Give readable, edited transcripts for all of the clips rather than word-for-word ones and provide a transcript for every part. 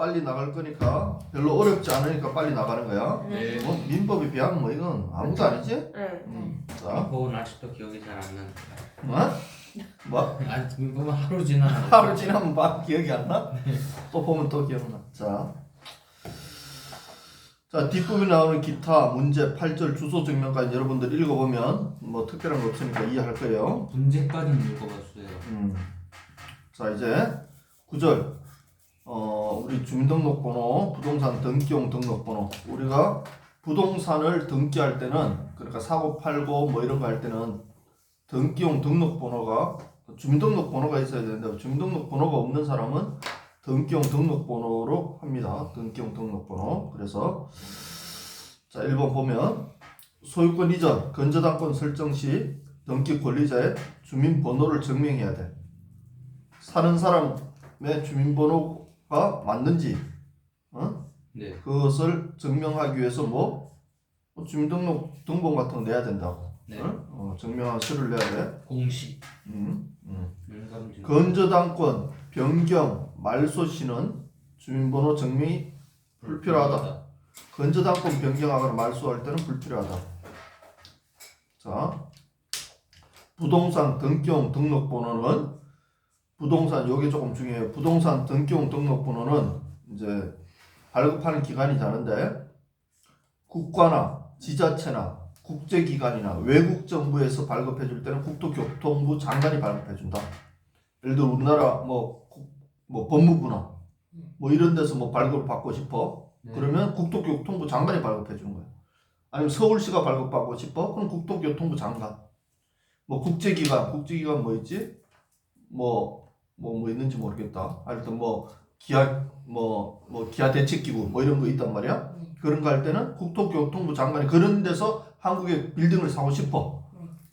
빨리 나갈 거니까 별로 어렵지 않으니까 빨리 나가는 거야. 네. 뭐 민법에 비하면 뭐 이건 아무도 아니지? 네. 자, 민법은 아직도 기억이 잘 안 나는데. 뭐? 뭐? 아니 민법은 하루 지나면 하루 지나면 막 기억이 안 나? 또 보면 또 기억나. 자, 뒷부분에 나오는 기타 문제 8절 주소 증명까지 여러분들 읽어보면 뭐 특별한 거 없으니까 이해할 거예요. 문제까지는 읽어봤어요. 자, 이제 9절 우리 주민등록번호, 부동산 등기용 등록번호. 우리가 부동산을 등기할 때는, 그러니까 사고 팔고 뭐 이런 거 할 때는 등기용 등록번호가, 주민등록번호가 있어야 되는데 주민등록번호가 없는 사람은 등기용 등록번호로 합니다. 등기용 등록번호. 그래서 자, 1번 보면 소유권 이전, 건저당권 설정 시 등기 권리자의 주민번호를 증명해야 돼. 사는 사람의 주민번호가 맞는지, 네. 그것을 증명하기 위해서 뭐 주민등록 등본 같은 거 내야 된다고. 네. 증명한 서류를 내야 돼. 공시. 음. 건저당권 변경 말소 시는 주민번호 증명이 불필요하다. 건저당권 변경하거나 말소할 때는 불필요하다. 자, 부동산 등기용 등록번호는, 부동산 요게 조금 중요해요. 부동산 등기용 등록번호는 이제 발급하는 기관이 다른데 국가나 지자체나 국제기관이나 외국 정부에서 발급해 줄 때는 국토교통부 장관이 발급해 준다. 예를 들어 우리나라 뭐 법무부나 뭐 이런 데서 뭐 발급을 받고 싶어. 네. 그러면 국토교통부 장관이 발급해 주는 거야. 아니면 서울시가 발급받고 싶어. 그럼 국토교통부 장관. 뭐 국제기관 뭐 있지? 뭐 있는지 모르겠다. 하여튼 뭐 기아 대책기구 뭐 이런 거 있단 말이야. 그런 거 할 때는 국토교통부 장관이 그런 데서 한국의 빌딩을 사고 싶어.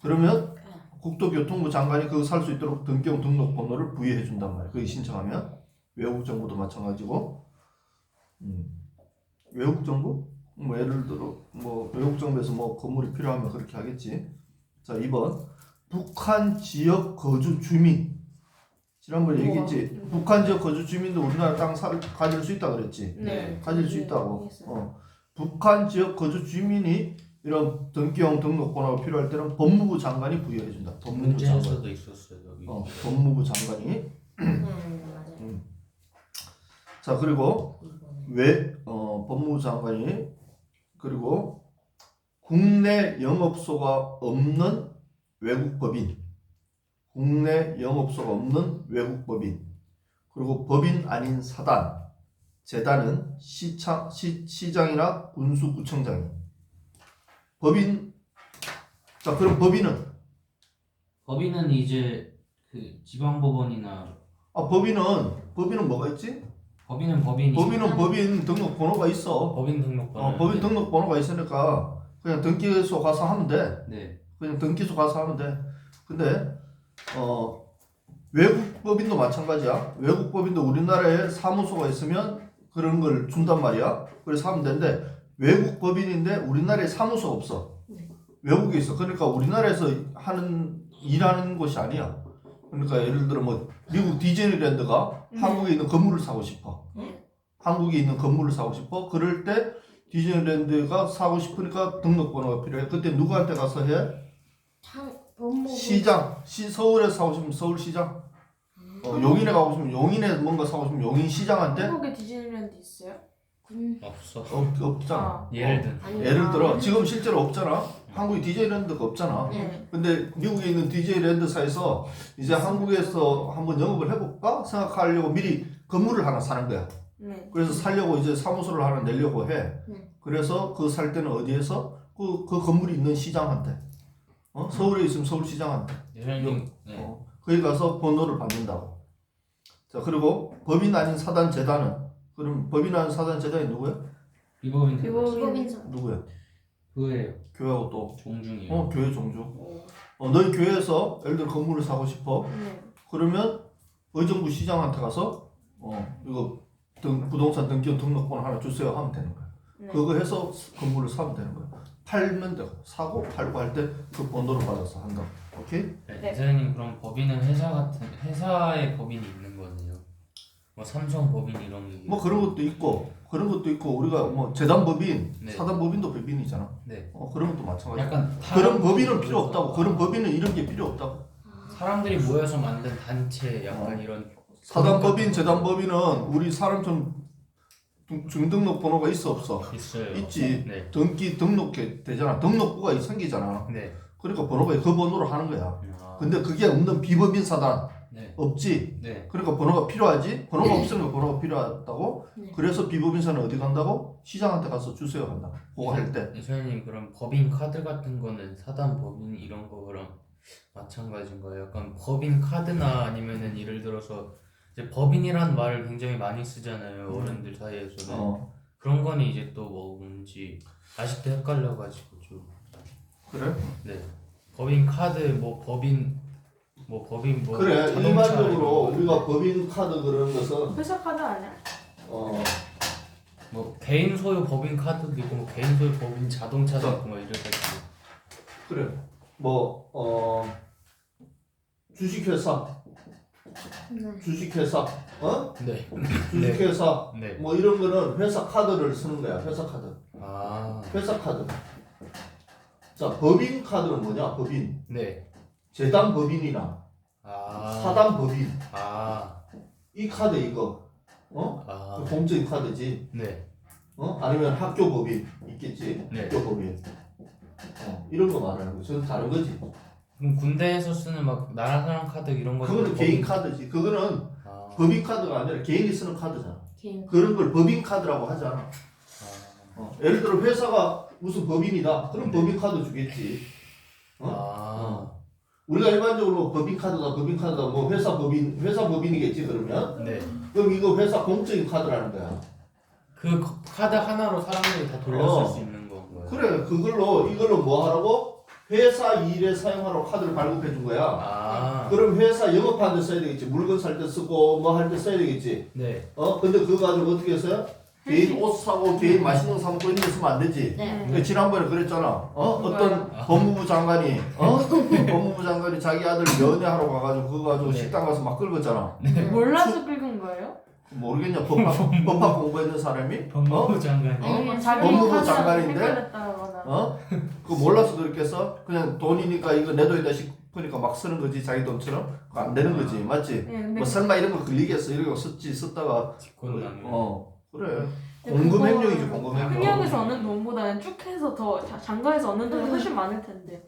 그러면 국토교통부 장관이 그거 살 수 있도록 등기용 등록번호를 부여해 준단 말이야. 그게 신청하면. 외국 정부도 마찬가지고. 외국 정부? 뭐 예를 들어 뭐 외국 정부에서 뭐 건물이 필요하면 그렇게 하겠지. 자, 2번 북한 지역 거주 주민. 지난번에 얘기했지. 북한 지역 거주 주민도 우리나라 땅 가질 수 있다 그랬지. 네. 가질 수 있다고. 북한 지역 거주 주민이 이런 등기용 등록번호가 필요할 때는 법무부 장관이 부여해 준다. 법무부 장관. 문제에서도 있었어요 여기. 법무부 장관이. 맞아요. 자, 그리고 법무부 장관이, 그리고 국내 영업소가 없는 외국법인, 국내 영업소가 없는 외국법인, 그리고 법인 아닌 사단, 재단은 시장이나 군수구청장이. 법인. 자, 그럼 법인은 이제 그 지방법원이나 법인은 뭐가 있지? 법인은 법인 등록번호가 있어. 법인 등록번호. 법인 등록번호가 있으니까 그냥 등기소 가서 하면 돼. 네. 그냥 등기소 가서 하면 돼. 근데 외국 법인도 마찬가지야. 외국 법인도 우리나라에 사무소가 있으면 그런 걸 준단 말이야. 그래서 하면 되는데 외국 법인인데 우리나라에 사무소가 없어. 외국에 있어. 그러니까 우리나라에서 일하는 곳이 아니야. 그러니까 예를 들어 뭐 미국 디즈니랜드가 한국에 있는 건물을 사고 싶어. 한국에 있는 건물을 사고 싶어. 그럴 때 디즈니랜드가 사고 싶으니까 등록번호가 필요해. 그때 누구한테 가서 해? 시장. 서울에 사고 싶으면 서울시장. 용인에 가고 싶으면 용인에 뭔가 사고 싶으면 용인시장한테. 한국에 디즈니랜드 있어요? 없어. 없잖아. 예를 들어 지금 실제로 없잖아. 한국에 디즈니랜드가 없잖아. 근데 미국에 있는 디즈니랜드사에서 이제 한국에서 한번 영업을 해볼까 생각하려고 미리 건물을 하나 사는 거야. 그래서 살려고 이제 사무소를 하나 내려고 해. 그래서 그 살 때는 어디에서? 그 건물이 있는 시장한테. 서울에 있으면 서울시장한테. 거기 가서 번호를 받는다고. 자, 그리고 법인 아닌 사단 재단은, 그럼 법인 아닌 사단 재단이 누구야? 비법인 누구야? 그거예요. 교회하고 또 종중이요. 교회 종주. 너희 교회에서 예를 들어 건물을 사고 싶어. 그러면 의정부 시장한테 가서 이거 부동산 등기원 등록번호 하나 주세요 하면 되는 거야. 그거 해서 건물을 사면 되는 거야. 팔면 되고, 사고 팔고 할 때 그 번호를 받아서 한다. 오케이? 네. 선생님 그럼 법인은 회사의 법인이 있는 거네요. 뭐 삼성 법인 이런 게. 뭐 그런 것도 있고 우리가 뭐 재단 법인, 네. 사단 법인도 법인이잖아. 네. 그런 것도 마찬가지. 약간 그런 법인은 필요 없다고. 그런 법인은 이런 게 필요 없다고. 사람들이 모여서 만든 단체 약간 이런 사단 법인, 재단 법인은 우리 사람처럼 주민등록번호가 있어 없어? 있어요. 있지. 네. 등록해 되잖아. 등록부가 생기잖아. 네. 그러니까 번호가 그 번호로 하는 거야. 아, 근데 그게 없는 비법인 사단 네. 없지. 네. 그러니까 번호가 필요하지. 번호가 없으니까 번호가 필요하다고. 네. 그래서 비법인사는 어디 간다고? 시장한테 가서 주세요 간다. 그거 할 때. 선생님 그럼 법인 카드 같은 거는 사단 법인 이런 거랑 마찬가지인가요? 약간 법인 카드나 아니면은 예를 들어서 이제 법인이란 말을 굉장히 많이 쓰잖아요. 어른들 사이에서는. 어. 그런 거는 이제 또 뭔지 아직도 헷갈려가지고 좀. 그래? 네. 법인 카드 법인 뭐 그래. 자동차 일반적으로 이런 거. 우리가 법인 카드 그런 것은 회사 카드 아니야? 뭐 개인 소유 법인 카드도 있고 뭐 개인 소유 법인 자동차도 있고 뭐 이래가지고. 그래. 주식회사, 네. 주식회사, 네. 주식회사, 네. 뭐 이런 거는 회사 카드를 쓰는 거야. 회사 카드. 아. 회사 카드. 자, 법인 카드는 뭐냐? 법인. 네. 재단 법인이나 아. 사단 법인. 아. 이 카드 이거. 아. 공적인 카드지. 네. 아니면 학교 법인 있겠지. 네. 학교 법인. 이런 거 말하는 거. 저는 다른 거지. 그럼 군대에서 쓰는 막 나라 사람 카드 이런 거. 그거는 개인 카드지. 그거는 아. 법인 카드가 아니라 개인이 쓰는 카드잖아. 개인. 그런 걸 법인 카드라고 하잖아. 예를 들어 회사가 무슨 법인이다. 그럼 네. 법인 카드 주겠지. 아. 우리가 일반적으로 법인 카드다, 뭐 회사 법인이겠지 그러면. 네. 그럼 이거 회사 공적인 카드라는 거야. 그 카드 하나로 사람들이 다 돌렸을 어. 수 있는 건가요? 그래, 이걸로 뭐 하라고? 회사 일에 사용하라고 카드를 발급해 준 거야. 아. 그럼 회사 영업하는 데 써야 되겠지. 물건 살 때 쓰고 뭐 할 때 써야 되겠지. 네. 근데 그거 가지고 어떻게 했어요? 개인 옷 사고 개인 맛있는 거 사 먹고 이런 거 쓰면 안 되지. 네. 그러니까 지난번에 그랬잖아. 어떤 법무부 장관이 법무부 장관이 자기 아들 면회하러 가가지고 그거 가지고 네. 식당 가서 막 긁었잖아. 몰라서 긁은 거예요? 모르겠냐? 법학 공부했는 사람이? 법무부 장관이. 아니 그냥 법무부 자기 장관인데? 헷갈렸다거나. 그거 몰라서 그랬겠어? 그냥 돈이니까 이거 내 돈이다 싶으니까 막 쓰는 거지 자기 돈처럼? 그거 안 되는 거지, 맞지? 네, 근데 뭐 설마 이런 거 걸리겠어? 이런 거 썼다가 직권남용. 그래. 근데 공금 그거 횡령이지, 공금 횡령. 현역에서 얻는 돈보다는 쭉 해서 더 장가에서 얻는 돈이 훨씬 많을 텐데.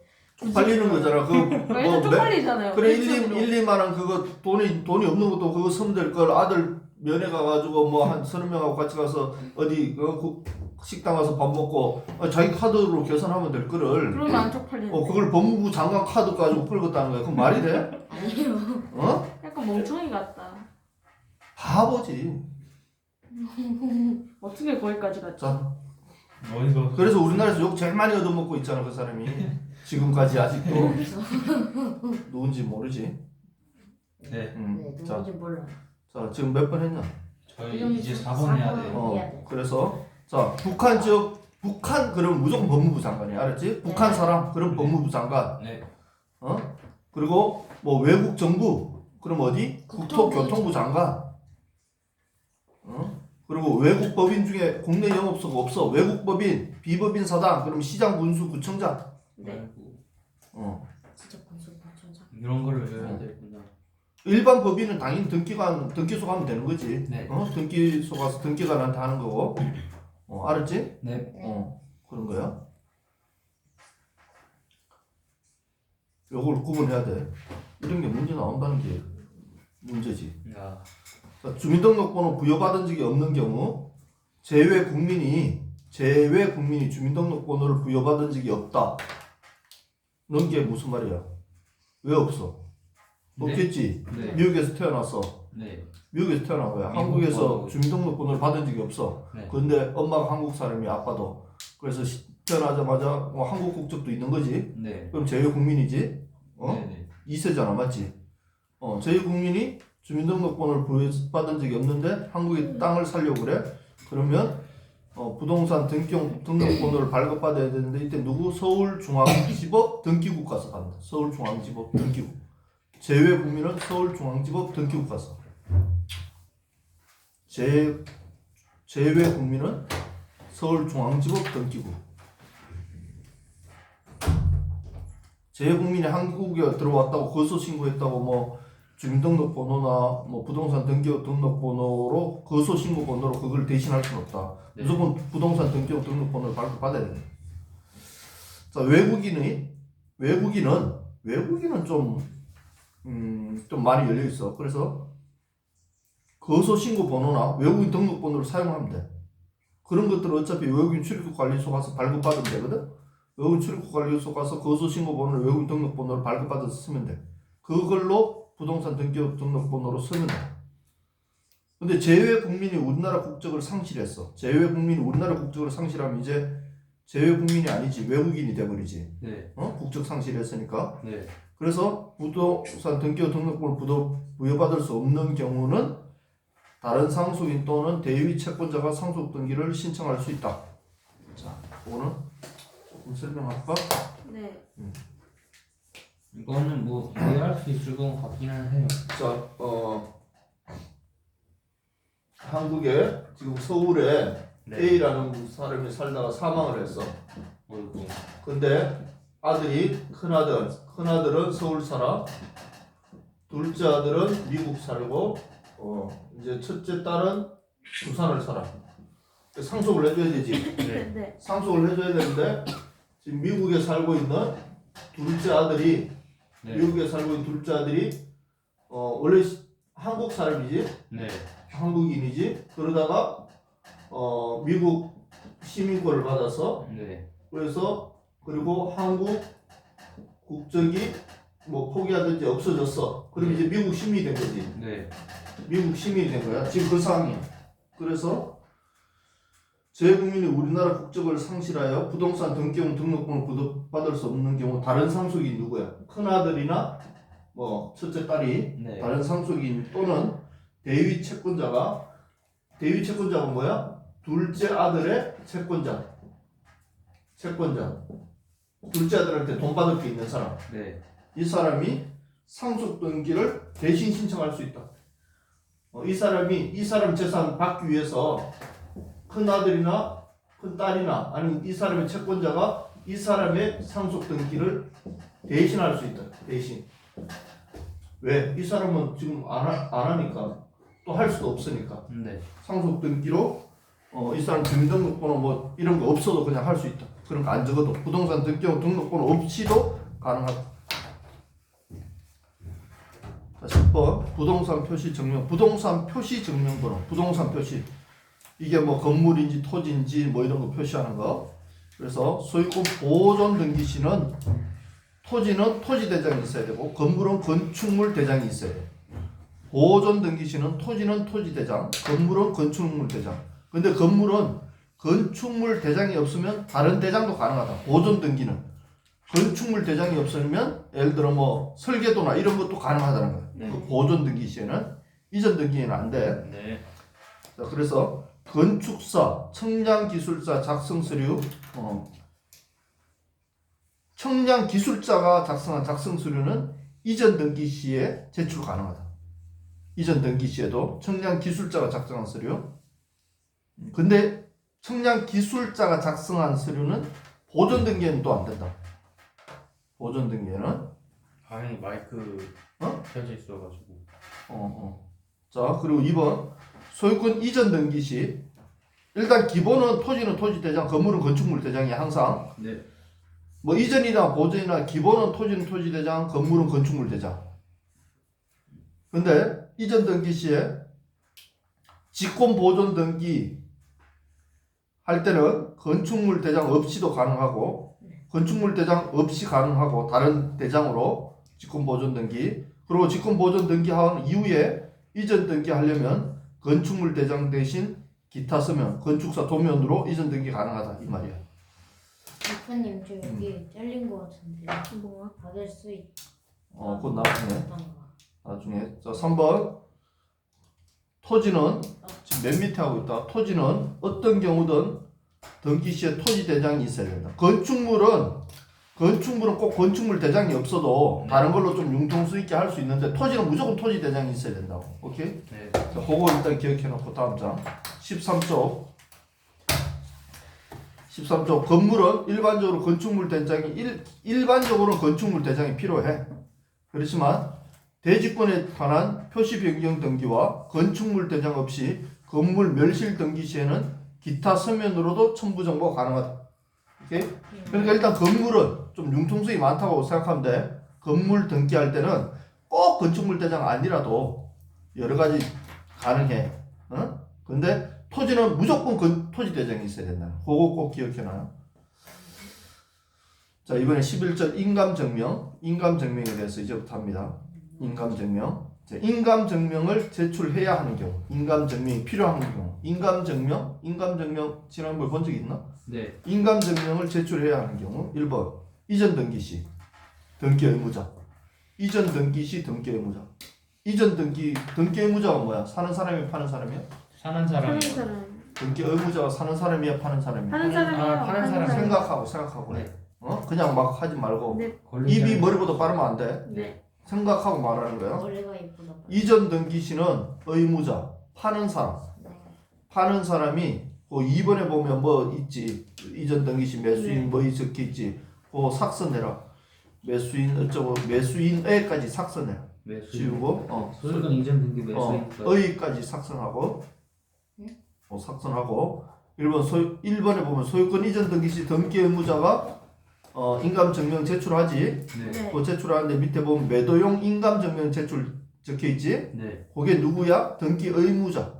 팔리는 거잖아. 그러니까 일단 쪽팔리잖아요. 그래 일주일로. 1, 2만 원 그거 돈이 없는 것도 그거 쓰면 될 걸. 아들 면회 가가지고 뭐 한 30명하고 같이 가서 어디 식당 가서 밥 먹고 자기 카드로 계산하면 될 거를. 그러면 안 쪽팔리는데. 그걸 법무부 장관 카드 가지고 끌었다는 거야. 그럼 말이 돼? 아니에요. 약간 멍청이 같다. 바보지. 어떻게 거기까지 갔지? 자, 어디서? 그래서 우리나라에서 욕 제일 많이 얻어먹고 있잖아 그 사람이. 지금까지 아직도 누군지 모르지. 네. 네, 자, 누군지 몰라. 자 지금 몇 번 했냐? 저희 이제 4번 해야 돼요. 해야 돼. 그래서 자 북한 그럼 무조건 법무부 장관이야, 알았지? 북한 사람 그럼 법무부 장관. 네. 그리고 뭐 외국 정부 그럼 어디? 국토교통부 장관. 그리고 외국 법인 중에 국내 영업소가 없어. 외국 법인, 비법인 사단 그럼 시장 군수 구청장. 네. 진짜 공수부청장. 이런 거를 외워야 되구나. 일반 법인은 당연히 등기소 가면 되는 거지. 네. 등기소 가서 등기관한테 하는 거고. 알았지? 네. 그런 거야. 요걸 구분해야 돼. 이런 게 문제 나온다는 게 문제지. 아. 자, 주민등록번호 부여받은 적이 없는 경우 제외 국민이 주민등록번호를 부여받은 적이 없다. 는 게 무슨 말이야? 왜 없어? 네. 없겠지. 네. 미국에서 태어났어. 네. 미국에서 태어난 거야. 미국 한국에서 번호. 주민등록번호를 받은 적이 없어. 네. 근데 엄마가 한국 사람이 아빠도. 그래서 태어나자마자 한국 국적도 있는 거지. 네. 그럼 제외 국민이지. 네. 2세잖아, 맞지? 제외 국민이 주민등록번호를 부여받은 적이 없는데 한국에 땅을 살려고 그래? 그러면 부동산 등록번호를 발급받아야 되는데 이때 누구? 서울중앙지법 등기국 가서 간다. 서울중앙지법 등기국. 제외 국민은 서울중앙지법 등기국 가서. 제외 국민은 서울중앙지법 등기구. 제외 국민이 한국에 들어왔다고 거소 신고했다고 뭐 주민등록번호나 뭐 부동산 등기부 등록번호로 거소 신고 번호로 그걸 대신할 수는 없다. 네. 무조건 부동산 등기부 등록번호를 발급받아야 됩니다. 자, 외국인은 좀 많이 열려 있어. 그래서 거소 신고 번호나 외국인 등록번호를 사용하면 돼. 그런 것들은 어차피 외국인 출입국 관리소 가서 발급받으면 되거든. 외국인 출입국 관리소 가서 거소 신고 번호를 외국인 등록번호를 발급받아서 쓰면 돼. 그걸로 부동산 등기부 등록번호로 쓰면 돼. 근데 제외 국민이 우리나라 국적을 상실했어. 제외 국민이 우리나라 국적을 상실하면 이제 제외 국민이 아니지 외국인이 돼버리지. 네. 국적 상실했으니까. 네. 그래서 부동산 등기부 등록번호를 부여받을 수 없는 경우는 다른 상속인 또는 대위 채권자가 상속 등기를 신청할 수 있다. 자, 그거는 조금 설명할까? 네. 이거는 뭐 이해할 수 있을 것 같기는 해요. 자, 한국에 지금 서울에 네. A라는 사람이 살다가 사망을 했어. 어이구. 근데 아들이 큰아들은 서울 살아. 둘째 아들은 미국 살고, 이제 첫째 딸은 부산을 살아. 상속을 해줘야 되지. 네. 네. 상속을 해줘야 되는데 지금 미국에 살고 있는 둘째 아들이 네. 미국에 살고 있는 둘째 아들이 원래 한국 사람이지. 네. 한국인이지. 그러다가 미국 시민권을 받아서 네. 그래서 그리고 한국 국적이 뭐 포기하든지 없어졌어. 그럼 이제 미국 시민이 된 거지. 네. 미국 시민이 된 거야. 지금 그 상황이야. 그래서 재국민이 우리나라 국적을 상실하여 부동산 등기용 등록번호 받을 수 없는 경우 다른 상속인 누구야? 큰아들이나 뭐 첫째 딸이 네. 다른 상속인 또는 대위 채권자가 뭐야? 둘째 아들의 채권자. 둘째 아들한테 돈 받을 게 있는 사람. 네. 이 사람이 상속 등기를 대신 신청할 수 있다. 이 사람 재산 받기 위해서 큰 아들이나 큰 딸이나 아니면 이 사람의 채권자가 이 사람의 상속 등기를 대신할 수 있다. 대신. 왜? 이 사람은 지금 안 하니까 또 할 수도 없으니까 네. 상속 등기로 이 사람 주민등록번호 뭐 이런 거 없어도 그냥 할 수 있다. 그런 거 안 적어도 부동산 등록번호 없이도 가능하다. 자, 10번 부동산 표시 증명번호. 부동산 표시 이게 뭐 건물인지 토지인지 뭐 이런 거 표시하는 거. 그래서 소유권 보존 등기시는 토지는 토지대장이 있어야 되고 건물은 건축물 대장이 있어야 돼. 보존 등기시는 토지는 토지대장, 건물은 건축물 대장. 근데 건물은 건축물 대장이 없으면 다른 대장도 가능하다. 보존 등기는 건축물 대장이 없으면 예를 들어 뭐 설계도나 이런 것도 가능하다는 거야. 네. 그 보존 등기 시에는 이전 등기에는 안 돼. 네. 자, 그래서 건축사, 청량기술사 작성 서류, 청량기술자가 작성한 작성 서류는 이전 등기 시에 제출 가능하다. 이전 등기 시에도 청량기술자가 작성한 서류. 근데 청량기술자가 작성한 서류는 보존 등기에는 또 안 된다. 보존 등기에는. 방에 마이크 켜져 있어가지고. 자, 그리고 2번 소유권 이전 등기 시 일단 기본은 토지는 토지대장, 건물은 건축물 대장이 항상. 네. 뭐 이전이나 보전이나 기본은 토지는 토지대장, 건물은 건축물 대장. 근데 이전 등기 시에 직권 보존 등기 할 때는 건축물 대장 없이도 가능하고 건축물 대장 없이 가능하고 다른 대장으로 직권 보존 등기. 그리고 직권 보존 등기한 이후에 이전 등기 하려면 건축물 대장 대신 기타 쓰면 건축사 도면으로 이전 등기 가능하다 이 말이야. 대표님 저 여기 잘린 거 같은데 뭐야? 받을 수 있. 그건 나중에. 어떤가? 나중에. 자, 3번 토지는 지금 맨 밑에 하고 있다. 토지는 어떤 경우든 등기 시에 토지 대장이 있어야 된다. 건축물은 건축물은 꼭 건축물 대장이 없어도 다른 걸로 좀 융통수 있게 할 수 있는데 토지는 무조건 토지 대장이 있어야 된다고. 오케이? 네. 자, 그거 일단 기억해 놓고 다음 장 13쪽. 13쪽 건물은 일반적으로 건축물 대장이 일반적으로 건축물 대장이 필요해. 그렇지만 대지권에 관한 표시 변경 등기와 건축물 대장 없이 건물 멸실 등기 시에는 기타 서면으로도 첨부 정보가 가능하다. 오케이? 그러니까 일단 건물은 좀 융통성이 많다고 생각하면 돼. 건물 등기할 때는 꼭 건축물 대장 아니라도 여러 가지 가능해. 어? 근데 토지는 무조건 토지 대장이 있어야 된다. 그거 꼭 기억해놔요. 자, 이번에 11절 인감증명에 대해서 이제부터 합니다. 인감증명. 자, 인감증명을 제출해야 하는 경우, 인감증명이 필요한 경우, 인감증명 지난번에 본 적 있나? 네. 인감증명을 제출해야 하는 경우 1번 이전 등기 시 등기 의무자. 이전 등기 시 등기 의무자. 이전 등기 의무자가 뭐야? 사는 사람이 파는 사람이야? 사는 사는 사람이요. 사람. 등기 의무자가 사는 사람이야, 파는 사람이야? 파는 사람이요. 파는 사람. 생각하고 네. 그냥 막 하지 말고 네. 입이 머리보다 빠르면 안 돼. 네. 생각하고 말하는 거야. 머리가 예쁘다. 이전 등기 시는 의무자, 파는 사람. 네. 파는 사람이 그 2번에 보면 뭐 있지. 이전 등기 시 매수인 네. 뭐 적혀 있지. 그 삭선해라. 매수인 어쩌고 매수인에까지 삭선해라. 매수인. 지우고 소유권 이전 등기 매수인까지. 의까지 삭선하고 네? 삭선하고 1번에 보면 소유권 이전 등기 시 등기 의무자가 인감증명 제출하지. 네. 네. 그 제출하는데 밑에 보면 매도용 인감증명 제출 적혀있지. 네. 그게 누구야? 등기 의무자.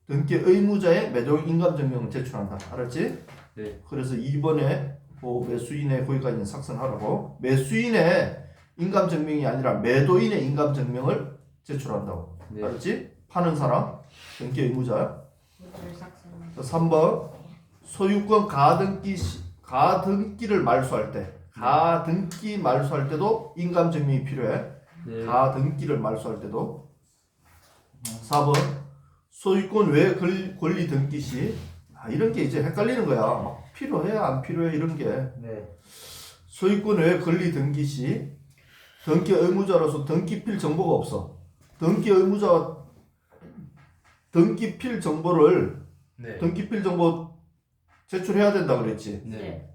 등기 의무자의 매도용 인감증명을 제출한다. 알았지? 네. 그래서 2번에 그 매수인의 거기까지는 삭선하라고. 매수인의 인감증명이 아니라 매도인의 인감증명을 제출한다고. 네. 알았지? 파는 사람 등기 의무자야. 물을 삭스는. 3번 소유권 가등기를 말소할 때 가등기 말소할 때도 인감증명이 필요해. 네. 가등기를 말소할 때도. 4번 소유권 외 권리 등기 시 이런 게 이제 헷갈리는 거야. 막 필요해 안 필요해 이런 게. 네. 소유권 외 권리 등기 시 등기 의무자로서 등기필 정보가 없어. 등기 의무자가 등기필 정보를 네. 등기필 정보 제출해야 된다 그랬지. 네.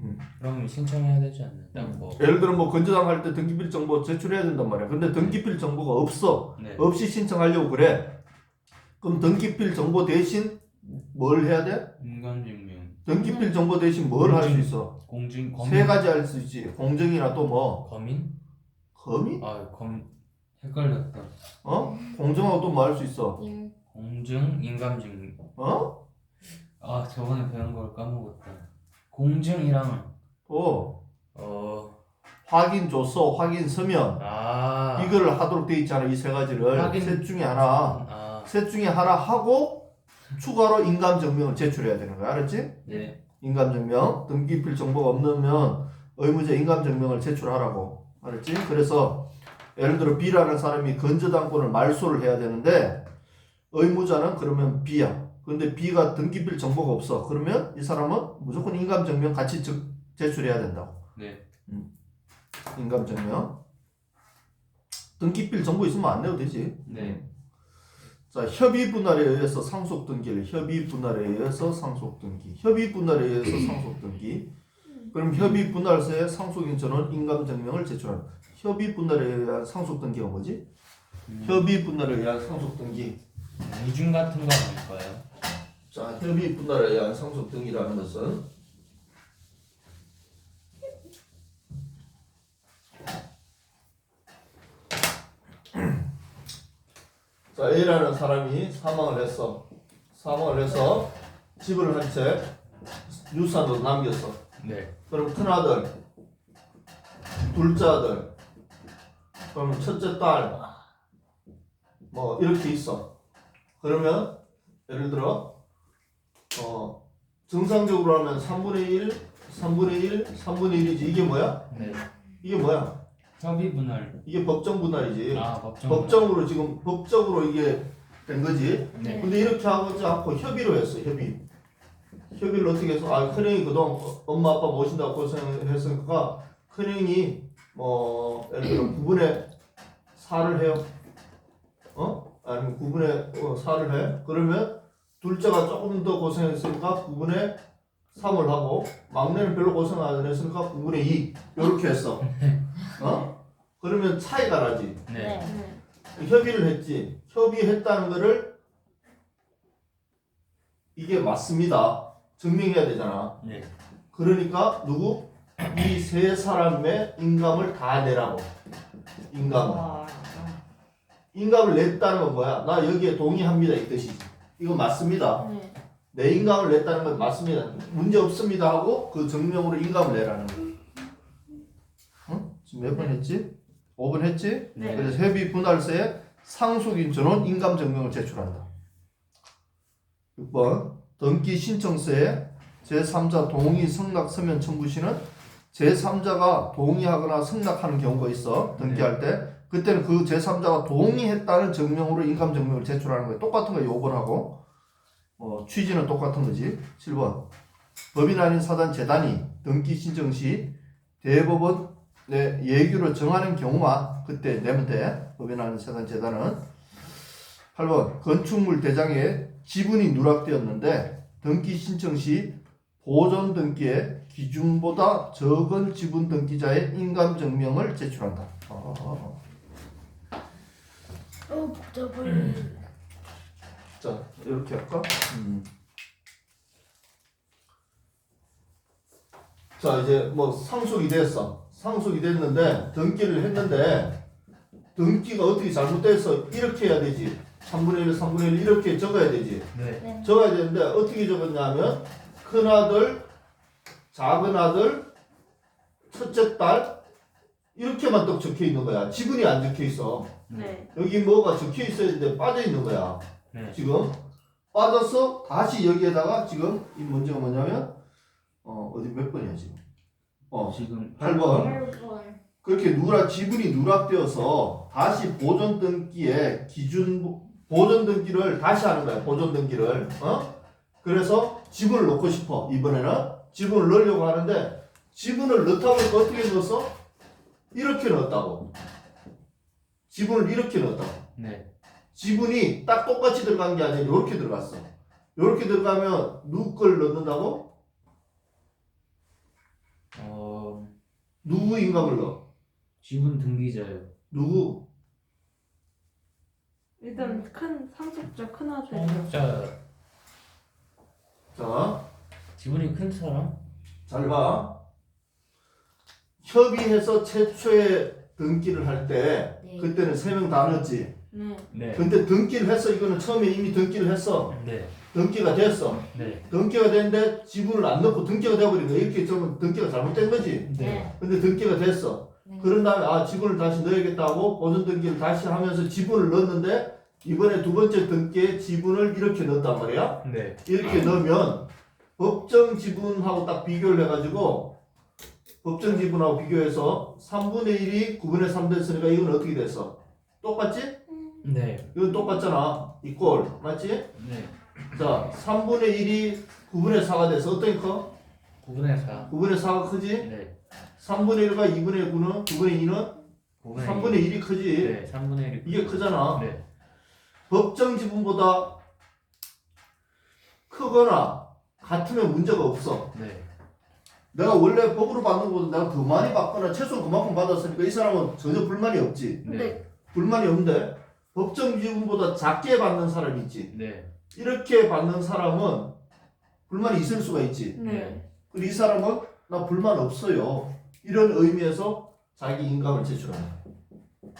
음. 그럼 신청해야 되지 않나? 뭐. 예를 들어 뭐 건조당 할 때 등기필 정보 제출해야 된단 말이야. 근데 등기필 정보가 없어. 네. 없이 신청하려고 그래. 그럼 등기필 정보 대신 뭘 해야 돼? 인감증명. 등기필 정보 대신 뭘 할 수 있어? 공증 검인. 세 가지 할 수 있지. 공증이나 또 뭐? 검인? 검이? 헷갈렸다. 공증하고 또 뭐 할 수 있어? 공증 인감증명. 저번에 배운 걸 까먹었다. 공증이랑 또 어 확인 조서, 확인 서면 이거를 하도록 돼 있잖아. 이 세 가지를 확인- 셋 중에 하나. 셋 중에 하나 하고 추가로 인감증명을 제출해야 되는 거야. 알았지? 네. 인감증명. 등기필 정보가 없으면 의무자 인감증명을 제출하라고. 알았지? 그래서 예를 들어 B라는 사람이 건저당권을 말소를 해야 되는데 의무자는 그러면 B야. 근데 B가 등기필 정보가 없어. 그러면 이 사람은 무조건 인감증명 같이 제출해야 된다고. 네. 인감증명. 등기필 정보 있으면 안 내도 되지. 네. 자, 협의 분할에 의해서 상속 등기를 협의 분할에 의해서 상속 등기. 협의 분할에 의해서 상속 등기. 그럼 협의 분할서에 상속인 전원 인감증명을 제출한다. 협의 분할에 의한 상속 등기가 뭐지? 협의 분할에 의한 상속 등기. 이중 같은 거 아닐까요? 자, 협의 분할에 의한 상속 등기라는 것은 자, A라는 사람이 사망을 했어. 사망을 해서 집을 한 채 유산으로 남겼어. 네. 그럼 큰아들, 둘째 아들, 그럼 첫째 딸, 뭐 이렇게 있어. 그러면 예를 들어 정상적으로 하면 3분의 1, 3분의 1, 3분의 1이지. 이게 뭐야? 네. 이게 뭐야? 협의 분할. 이게 법정 분할이지. 법정. 법정으로 지금 법적으로 이게 된 거지. 네. 근데 이렇게 하지 않고 협의로 했어. 협의. 협의를 어떻게 해서 큰형이 그동안 엄마 아빠 모신다고 고생했으니까 큰형이 뭐 예를 들어 9분의 4를 해요. 아니면 9분의 4를 해. 그러면 둘째가 조금 더 고생했으니까 9분의 3을 하고 막내는 별로 고생 안 했으니까 9분의 2 이렇게 했어. 그러면 차이가 나지. 네. 협의를 했지. 협의했다는 거를 이게 맞습니다. 증명해야 되잖아. 네. 그러니까 누구? 이 세 사람의 인감을 다 내라고. 인감을. 인감을 냈다는 건 뭐야? 나 여기에 동의합니다 이 뜻이지. 이거 맞습니다. 내 인감을 냈다는 건 맞습니다. 문제 없습니다 하고 그 증명으로 인감을 내라는 거. 지금 몇 번 했지? 5번 했지? 네. 그래서 협의 분할세에 상속인 전원 인감 증명을 제출한다. 6번 등기 신청서에 제3자 동의 승낙 서면 첨부 시는 제3자가 동의하거나 승낙하는 경우가 있어. 등기할 때 그때는 그 제3자가 동의했다는 증명으로 인감 증명을 제출하는 거야. 똑같은 거야. 5번하고 취지는 똑같은 거지. 7번 법인 아닌 사단 재단이 등기 신청 시 대법원의 예규로 정하는 경우만 그때 내면 돼. 법인 아닌 사단 재단은. 8번 건축물 대장에 지분이 누락되었는데 등기 신청 시 보존 등기의 기준보다 적은 지분 등기자의 인감 증명을 제출한다. 복잡해. 자 이렇게 할까? 자 이제 뭐 상속이 됐어. 상속이 됐는데 등기를 했는데 등기가 어떻게 잘못돼서 이렇게 해야 되지. 3분의 1, 3분의 1 이렇게 적어야 되지. 네. 적어야 되는데 어떻게 적었냐면 큰아들, 작은아들, 첫째 딸 이렇게만 딱 적혀 있는 거야. 지분이 안 적혀 있어. 여기 뭐가 적혀 있어야 되는데 빠져 있는 거야. 네. 지금 빠져서 다시 여기에다가 지금 이 문제가 뭐냐면 어디 몇 번이야 지금? 지금 8번. 8번. 그렇게 지분이 누락되어서 다시 보존 등기에 보존 등기를 다시 하는 거야. 보존 등기를. 그래서 지분을 넣고 싶어. 이번에는 지분을 넣으려고 하는데 지분을 넣다고 해서 어떻게 넣었어? 이렇게 넣었다고. 지분을 이렇게 넣었다고. 네. 지분이 딱 똑같이 들어간 게 아니라 이렇게 들어갔어. 이렇게 들어가면 누구 걸 넣는다고? 누구 인감을 넣어? 지분 등기자요. 누구? 일단 큰 상속자 큰 아들. 상속자 자, 지분이 큰 사람? 잘 봐. 협의해서 최초에 등기를 할 때 네. 그때는 3명 다 넣었지. 네. 근데 등기를 했어. 이거는 처음에 이미 등기를 했어. 네. 등기가 됐어. 네. 등기가 됐는데 지분을 안 넣고 등기가 돼버린 거야. 이렇게 좀 등기가 잘못된 거지. 네. 근데 등기가 됐어. 네. 그런 다음에 지분을 다시 넣어야겠다고 보존 등기를 다시 하면서 지분을 넣었는데 이번에 두 번째 등기에 지분을 이렇게 넣었단 말이야. 네. 이렇게 넣으면 법정 지분하고 딱 비교를 해가지고 법정 지분하고 비교해서 3분의 1이 9분의 3 됐으니까 이건 어떻게 됐어? 똑같지? 네. 이건 똑같잖아. 이 꼴 맞지? 네. 자 3분의 1이 9분의 4가 돼서 어떤 커? 9분의 4. 9분의 4가 크지? 네. 3분의 1과 2분의 9는 9분의 2는 9분의 3분의 1이 크지? 네. 3분의 1이 이게 크잖아. 네. 법정 지분보다 크거나 같으면 문제가 없어. 네. 내가 원래 법으로 받는 것보다 내가 더 많이 받거나 최소 그만큼 받았으니까 이 사람은 전혀 불만이 없지. 네. 불만이 없는데 법정 지분보다 작게 받는 사람이 있지. 네. 이렇게 받는 사람은 불만이 있을 수가 있지. 네. 그리고 이 사람은 나 불만 없어요. 이런 의미에서 자기 인감을 제출하는 거야.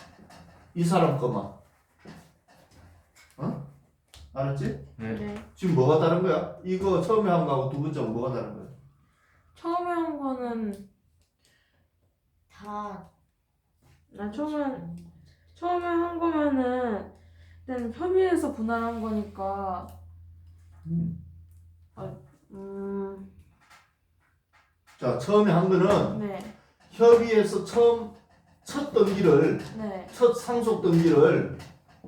이 사람 것만. 알았지? 네. 지금 뭐가 다른 거야? 이거 처음에 한 거하고 두 번째하고 뭐가 다른 거야? 처음에 한 거는 다. 난 처음에 한 거면은 일단 협의해서 분할한 거니까 자, 처음에 한 거는 네. 협의해서 첫 등기를 네. 첫 상속 등기를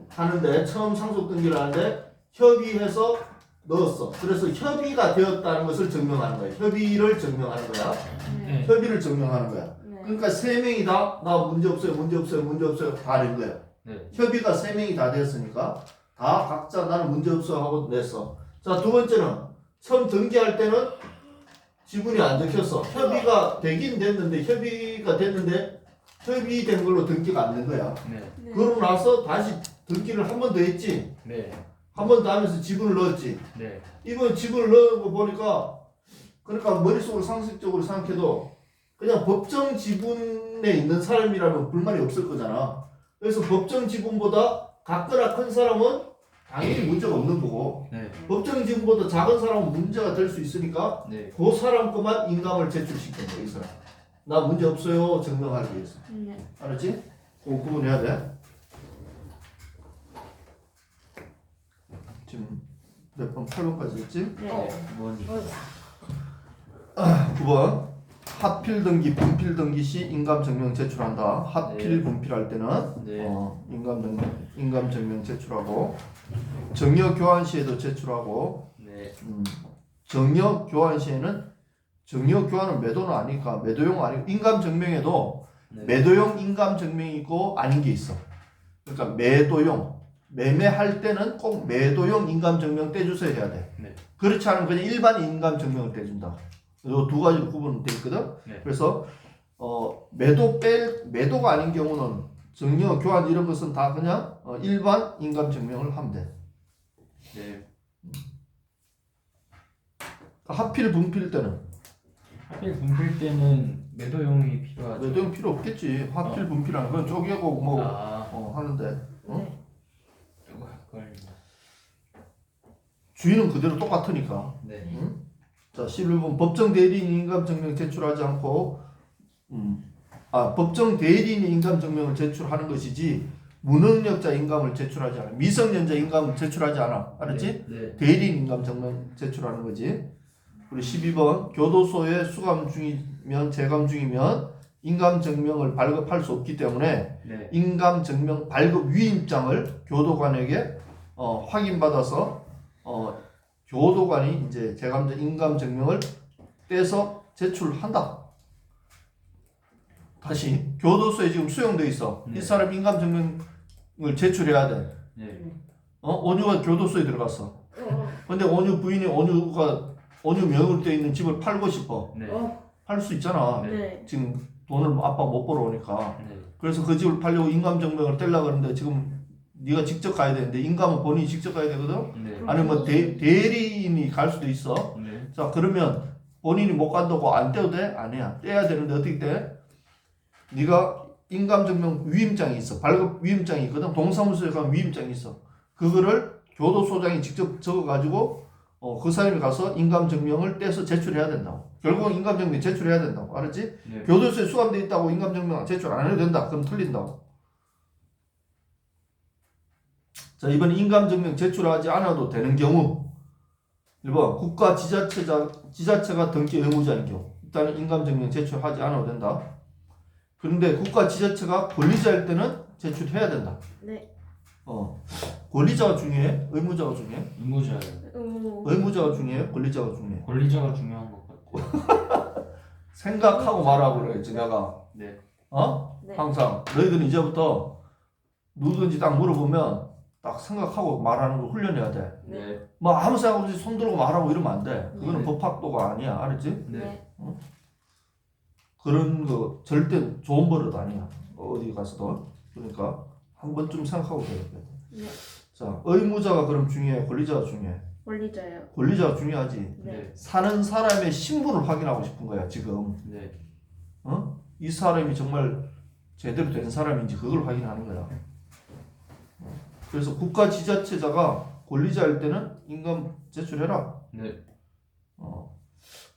하는데 처음 상속 등기를 하는데 협의해서 넣었어. 그래서 협의가 되었다는 것을 증명하는 거야. 협의를 증명하는 거야. 네. 협의를 증명하는 거야. 네. 그러니까 세 명이 다 나 문제 없어요, 문제 없어요, 문제 없어요 다 낸 거야. 네. 협의가 세 명이 다 됐으니까 다 각자 나는 문제 없어 하고 냈어. 자, 두 번째는 처음 등기할 때는 지분이 안 적혔어. 협의가 되긴 됐는데 협의된 걸로 등기가 안 된 거야. 네. 네. 그러고 나서 다시 등기를 한 번 더 했지. 네. 한 번 더 하면서 지분을 넣었지. 네. 이번 지분을 넣은 거 보니까 그러니까 머릿속으로 상식적으로 생각해도 그냥 법정 지분에 있는 사람이라면 불만이 없을 거잖아. 그래서 법정 지분보다 작거나 큰 사람은 당연히 문제가 없는 거고 네. 법정 지분보다 작은 사람은 문제가 될 수 있으니까 네. 그 사람 것만 인감을 제출시킨 거야. 이 사람. 나 문제 없어요 증명하기 위해서. 네. 알았지? 그거 구분해야 돼. 지금 몇 번? 8번까지 했지? 네. 뭐니? 9번 하필 등기, 분필 등기 시 인감 증명 제출한다. 하필 네. 분필할 때는 네. 인감 증명 제출하고 정여 교환 시에도 제출하고 네. 정여 교환 시에는 정여 교환은 매도는 아니니까 매도용 아니고 인감 증명에도 네. 매도용 인감 증명이 있고 아닌 게 있어. 그러니까 매도용 매매할 때는 꼭 매도용 인감 증명 떼주셔야 해야 돼. 네. 그렇지 않으면 그냥 일반 인감 증명을 떼준다. 이 두 가지로 구분돼 있거든. 네. 그래서 매도가 아닌 경우는 정여 교환 이런 것은 다 그냥 일반 인감 증명을 하면 돼. 네. 하필 분필 때는 하필 분필 때는 매도용이 필요하죠. 매도용 필요 없겠지. 하필 분필하는 건 쪼개고 뭐 하는데 네. 이거 헷갈린다. 주인은 그대로 똑같으니까. 네. 자, 11번 법정 대리인 인감 증명 제출하지 않고 법정 대리인의 인감 증명을 제출하는 것이지 무능력자 인감을 제출하지 않아. 미성년자 인감을 제출하지 않아. 알았지? 네. 대리인 인감 증명 제출하는 거지. 그리고 12번 교도소에 수감 중이면 재감 중이면 인감 증명을 발급할 수 없기 때문에 네. 인감 증명 발급 위임장을 교도관에게 확인받아서 교도관이 이제 재감자 인감 증명을 떼서 제출한다. 다시 교도소에 지금 수용돼 있어. 네. 이 사람 인감 증명을 제출해야 돼. 네. 온유가 교도소에 들어갔어. 근데 온유 부인이 온유 명의로 돼 있는 집을 팔고 싶어. 네. 팔 수 있잖아. 네. 지금 돈을 아빠 못 벌어오니까. 네. 그래서 그 집을 팔려고 인감 증명을 떼려고 그러는데 지금 네가 직접 가야 되는데 인감은 본인이 직접 가야 되거든. 네. 아니면 뭐 대리인이 갈 수도 있어. 네. 자, 그러면 본인이 못 간다고 안 떼도 돼? 아니야. 떼야 되는데 어떻게 떼? 네가 인감증명 위임장이 있어. 발급 위임장이 있거든. 동사무소에 가면 위임장이 있어. 그거를 교도소장이 직접 적어가지고 그 사람이 가서 인감증명을 떼서 제출해야 된다고. 결국은 인감증명 제출해야 된다고. 알았지? 네. 교도소에 수감돼 있다고 인감증명 제출 안 해도 된다. 그럼 틀린다고. 자, 이번에 인감증명 제출하지 않아도 되는 경우 1번 국가 지자체가 등기 의무자인 경우 일단은 인감증명 제출하지 않아도 된다. 그런데 국가 지자체가 권리자일 때는 제출해야 된다. 네. 권리자가 중요해? 의무자가 중요해? 의무자예요. 의무자가 중요해? 권리자가 중요해? 권리자가 중요한 것 같아요. 생각하고 말하고 그러겠지 내가. 네. 네. 항상 너희들은 이제부터 누구든지 딱 물어보면 딱 생각하고 말하는 걸 훈련해야 돼. 네. 뭐 아무 생각 없이 손 들고 말하고 이러면 안 돼. 그거는 네. 법학도가 아니야. 알았지? 네. 그런 거 절대 좋은 버릇 아니야. 어디 가서도. 그러니까 한 번쯤 생각하고 돼야 돼. 네. 자, 의무자가 그럼 중요해? 권리자가 중요해? 권리자예요. 권리자가 중요하지. 네. 네. 사는 사람의 신분을 확인하고 싶은 거야, 지금. 네. 이 사람이 정말 제대로 된 사람인지 그걸 확인하는 거야. 그래서 국가 지자체자가 권리자일 때는 인감 제출해라. 네.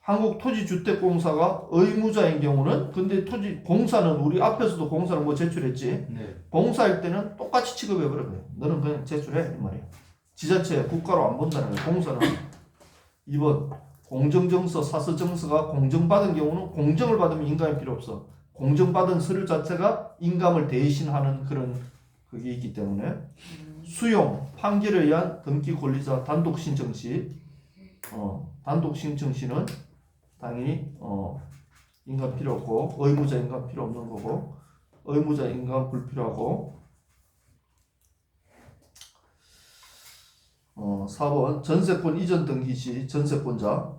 한국토지주택공사가 의무자인 경우는 근데 공사는 우리 앞에서도 공사는 뭐 제출했지. 네. 공사일 때는 똑같이 취급해버려. 그래. 너는 그냥 제출해 이 말이야. 지자체 국가로 안 본다는 거야. 공사는 2번 공정정서 사서정서가 공정받은 경우는 공정을 받으면 인감이 필요 없어. 공정받은 서류 자체가 인감을 대신하는 그런 그게 있기 때문에 수용, 판결에 의한 등기 권리자 단독 신청 시 단독 신청 시는 당연히 인감 필요 없고 의무자 인감 필요 없는 거고 의무자 인감 불필요하고 4번 전세권 이전 등기 시 전세권자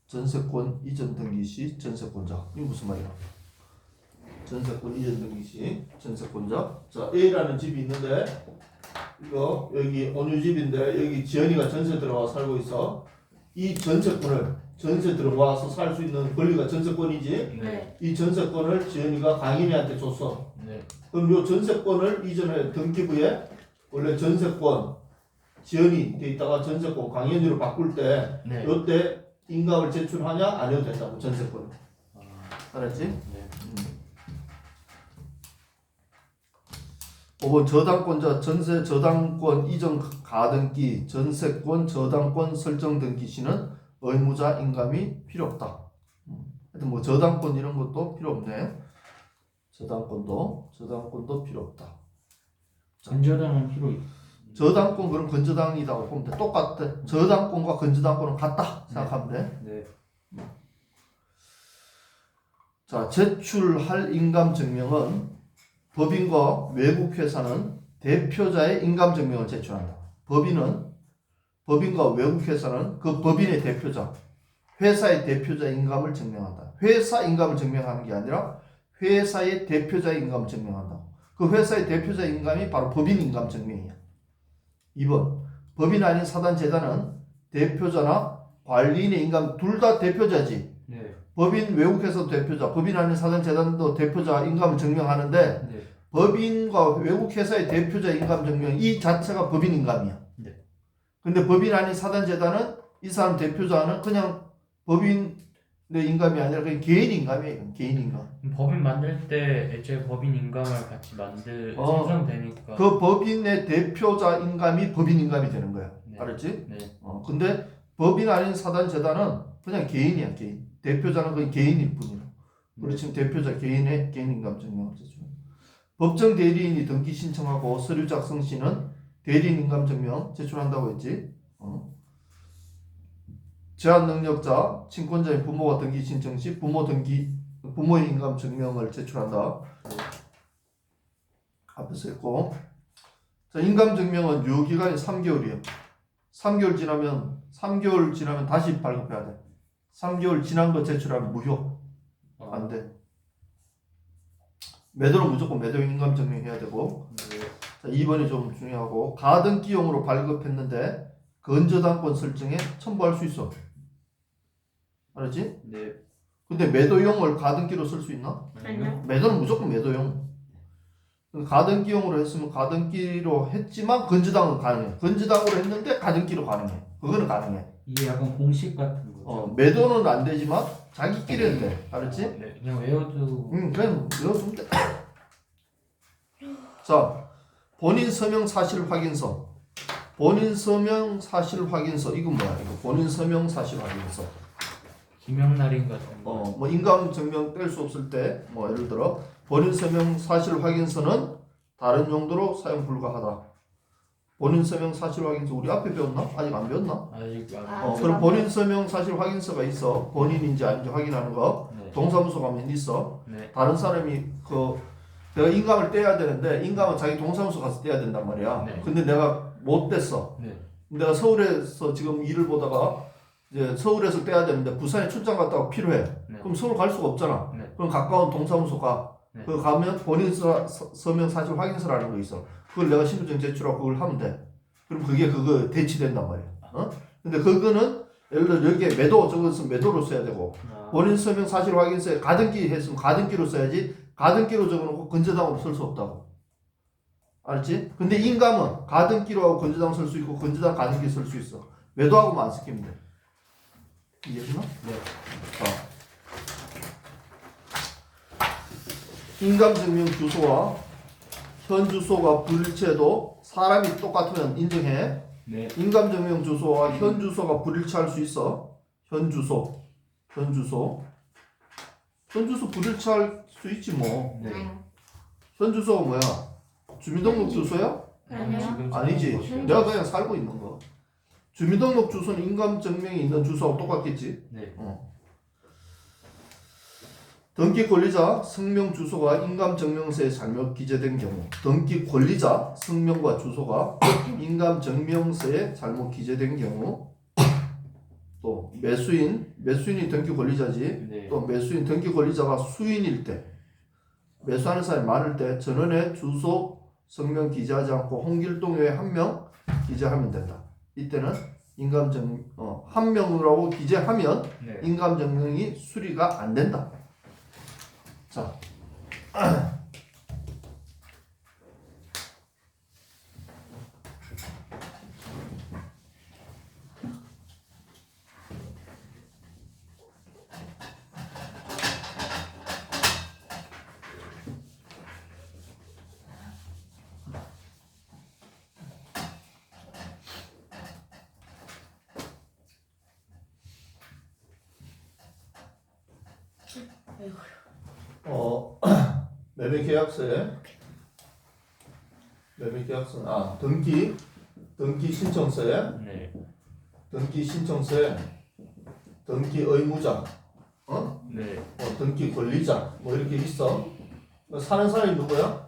전세권 이전 등기 시 전세권자 이게 무슨 말이야? 전세권 이전 등기 시 전세권자 자 A라는 집이 있는데 이거 여기 온유 집인데 여기 지연이가 전세 들어와 살고 있어 이 전세권을 전세 들어와서 살 수 있는 권리가 전세권이지 네. 이 전세권을 지연이가 강인이한테 줬어 네. 그럼 요 전세권을 이전에 등기부에 원래 전세권 지연이 돼 있다가 전세권 강연이로 바꿀 때 네. 요때 인감을 제출하냐 안 해도 된다고 전세권 알았지? 네. 5번 저당권자 전세 저당권 이전 가등기 전세권 저당권 설정 등기 시는 의무자 인감이 필요 없다. 하여튼 뭐 저당권 이런 것도 필요 없네. 저당권도 필요 없다. 건저당은 필요 있어. 저당권 그럼 건저당이라고 보면 돼. 똑같아. 저당권과 건저당권은 같다 생각하면 돼. 네. 자, 제출할 인감 증명은 법인과 외국 회사는 대표자의 인감 증명을 제출한다. 법인과 외국 회사는 그 법인의 대표자, 회사의 대표자 인감을 증명한다. 회사 인감을 증명하는 게 아니라 회사의 대표자 인감을 증명한다. 그 회사의 대표자 인감이 바로 법인 인감 증명이야. 2번 법인 아닌 사단 재단은 대표자나 관리인의 인감 둘 다 대표자지. 네. 법인 외국에서 대표자, 법인 아닌 사단 재단도 대표자 인감을 증명하는데 네. 법인과 외국 회사의 대표자 인감 증명 이 자체가 법인 인감이야. 네. 근데 법인 아닌 사단 재단은 이 사람 대표자는 그냥 법인의 인감이 아니라 그냥 개인 인감이에요. 개인 인감. 법인 만들 때 애초에 법인 인감을 같이 생성되니까. 그 법인의 대표자 인감이 법인 인감이 되는 거야. 네. 알았지? 네. 근데 법인 아닌 사단 재단은 그냥 개인이야. 개인. 대표자는 그냥 개인일 뿐이야. 우리 지금 대표자 개인의 개인 인감 증명을 제출. 법정 대리인이 등기 신청하고 서류 작성 시는 대리인 인감 증명 제출한다고 했지. 제한 능력자, 친권자인 부모가 등기 신청 시 부모의 인감 증명을 제출한다. 앞에서 했고. 자, 인감 증명은 유효기간이 3개월이에요. 3개월 지나면 다시 발급해야 돼. 3개월 지난 거 제출하면 무효. 안 돼. 매도는 무조건 매도 인감 증명해야 되고. 네. 자, 2번이 좀 중요하고 가등기용으로 발급했는데 건저당권 설정에 첨부할 수 있어. 알았지? 네. 근데 매도용을 가등기로 쓸 수 있나? 아니요. 매도는 무조건 매도용. 가등기용으로 했으면 가등기로 했지만 건저당은 가능해. 건저당으로 했는데 가등기로 가능해. 그거는 가능해. 이게 약간 공식 같은 거죠. 매도는 안 되지만 자기끼리는 돼. 알았지? 네. 그냥 외워도. 그냥 외워두면 돼. 자, 본인 서명 사실 확인서. 본인 서명 사실 확인서 이건 뭐야? 이거 본인 서명 사실 확인서. 김영날인 같은 거. 뭐 인감 증명 뗄 수 없을 때, 뭐 예를 들어 본인 서명 사실 확인서는 다른 용도로 사용 불가하다. 본인 서명 사실 확인서 우리 앞에 배웠나? 아직 안 배웠나? 아직 그럼 본인 서명 사실 확인서가 있어. 본인인지 아닌지 확인하는 거. 네. 동사무소 가면 있어. 네. 다른 사람이 내가 인감을 떼야 되는데 인감은 자기 동사무소 가서 떼야 된단 말이야. 네. 근데 내가 못 뗐어. 네. 내가 서울에서 지금 일을 보다가 이제 서울에서 떼야 되는데 부산에 출장 갔다가 필요해. 네. 그럼 서울 갈 수가 없잖아. 네. 그럼 가까운 동사무소 가. 네. 그 가면 본인 서명 사실 확인서라는 거 있어. 그걸 내가 신분증 제출하고 그걸 하면 돼. 그럼 그게 그거 대치된단 말이야. 근데 그거는 예를 들어 여기에 매도 적어서 매도로 써야 되고 본인 서명 사실 확인서에 가등기 했으면 가등기로 써야지 가등기로 적어놓고 건저당으로 쓸 수 없다고. 알았지? 근데 인감은 가등기로 하고 건저당 쓸 수 있고 건저당 가등기 쓸 수 있어. 매도하고만 안 섞이면 돼. 이해했나? 네. 인감증명 주소와 현 주소가 불일치해도 사람이 똑같으면 인정해. 네. 인감증명 주소와 현 주소가 불일치할 수 있어. 현 주소 불일치할 수 있지 뭐. 네. 현 주소가 뭐야? 주민등록 주소야? 아니요. 지금 아니지. 사는 곳이- 내가 그냥 살고 있는 거. 주민등록 주소는 인감증명이 있는 주소하고 똑같겠지. 네. 등기 권리자 성명 주소가 인감증명서에 잘못 기재된 경우, 등기 권리자 성명과 주소가 인감증명서에 잘못 기재된 경우, 또 매수인이 등기 권리자지. 네. 또 매수인 등기 권리자가 수인일 때, 매수하는 사람이 많을 때 전원의 주소 성명 기재하지 않고 홍길동 외에 한 명 기재하면 된다. 이때는 한 명이라고 기재하면 네. 인감증명이 수리가 안 된다. 자, 매매계약서에 등기 신청서에 네. 등기 의무자, 네. 등기 권리자 뭐 이렇게 있어. 사는 사람이 누구야?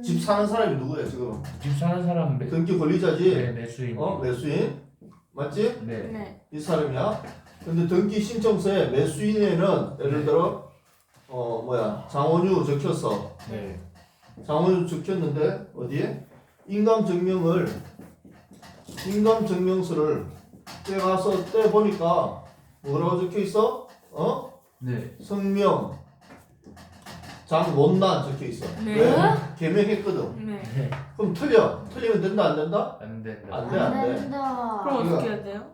집 사는 사람이 누구야 지금? 집 사는 사람 등기 권리자지. 네, 매수인. 매수인 맞지? 네. 네. 이 사람이야. 근데 등기 신청서에 매수인에는 예를 들어 장원유 적혔어. 네. 장원유 적혔는데 어디에? 인감증명서를 떼가서 떼보니까 뭐라고 적혀 있어? 네. 성명 장원난 적혀 있어. 네. 왜? 개명했거든. 네. 네. 그럼 틀리면 된다 안 된다? 안 된다. 안 돼, 안 돼. 된다. 그럼 이거- 어떻게 해야 돼요?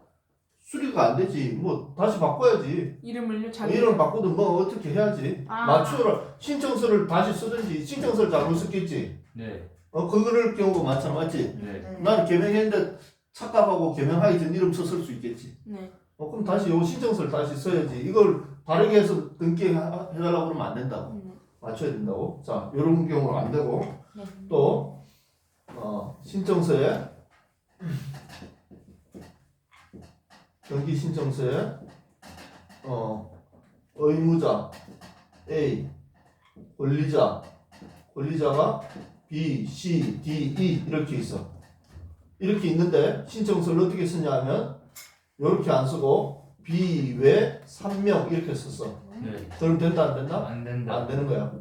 수리가 안 되지. 뭐 다시 바꿔야지. 이름을요? 자기 이름을 바꾸든 뭐 어떻게 해야지. 아. 맞추라. 신청서를 다시 쓰든지 신청서를 잘못 썼겠지. 네. 그럴 경우가 많잖아, 맞지? 네. 나는 개명했는데 착각하고 개명하기 전 이름 썼을 수 있겠지. 네. 그럼 다시 요 신청서를 다시 써야지. 이걸 다르게 해서 등기해달라고 그러면 안 된다고. 맞춰야 된다고. 자, 이런 경우는 안 되고. 네. 또 신청서에 등기 신청서에 의무자 A, 권리자가 B, C, D, E 이렇게 있어. 이렇게 있는데 신청서를 어떻게 쓰냐 하면 이렇게 안 쓰고 B 외 3명 이렇게 썼어. 네. 그럼 된다 안 된다? 안 된다. 안 되는 거야.